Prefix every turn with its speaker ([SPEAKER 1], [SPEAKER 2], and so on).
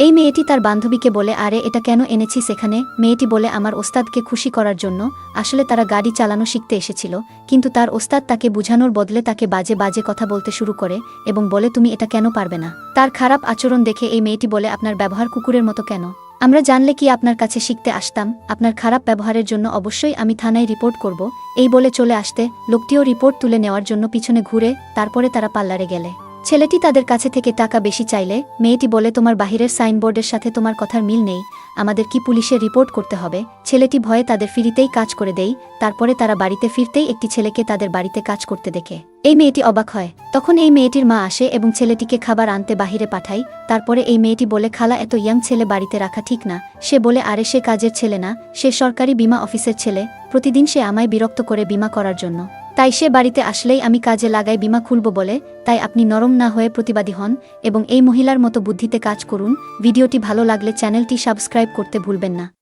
[SPEAKER 1] এই মেয়েটি তার বান্ধবীকে বলে, আরে এটা কেন এনেছিস এখানে? মেয়েটি বলে, আমার ওস্তাদকে খুশি করার জন্য। আসলে তারা গাড়ি চালানো শিখতে এসেছিল, কিন্তু তার ওস্তাদ তাকে বুঝানোর বদলে তাকে বাজে বাজে কথা বলতে শুরু করে এবং বলে, তুমি এটা কেন পারবে না? তার খারাপ আচরণ দেখে এই মেয়েটি বলে, আপনার ব্যবহার কুকুরের মতো কেন? আমরা জানলে কি আপনার কাছে শিখতে আসতাম? আপনার খারাপ ব্যবহারের জন্য অবশ্যই আমি থানায় রিপোর্ট করব। এই বলে চলে আসতে লোকটিও রিপোর্ট তুলে নেওয়ার জন্য পিছনে ঘুরে তারপরে তারা পার্লারে গেলে ছেলেটি তাদের কাছে থেকে টাকা বেশি চাইলে মেয়েটি বলে, তোমার বাহিরের সাইনবোর্ডের সাথে তোমার কথার মিল নেই, আমাদের কি পুলিশে রিপোর্ট করতে হবে? ছেলেটি ভয়ে তাদের ফ্রিতেই কাজ করে দেয়। তারপরে তারা বাড়িতে ফিরতেই একটি ছেলেকে তাদের বাড়িতে কাজ করতে দেখে এই মেয়েটি অবাক হয়। তখন এই মেয়েটির মা আসে এবং ছেলেটিকে খাবার আনতে বাহিরে পাঠায়। তারপরে এই মেয়েটি বলে, খালা, এত ইয়াং ছেলে বাড়িতে রাখা ঠিক না। সে বলে, আরে সে কাজের ছেলে না, সে সরকারি বীমা অফিসের ছেলে। প্রতিদিন সে আমায় বিরক্ত করে বীমা করার জন্য, তাই সে বাড়িতে আসলেই আমি কাজে লাগাই বীমা খুলব বলে। তাই আপনি নরম না হয়ে প্রতিবাদী হন এবং এই মহিলার মতো বুদ্ধিতে কাজ করুন। ভিডিওটি ভালো লাগলে চ্যানেলটি সাবস্ক্রাইব করতে ভুলবেন না।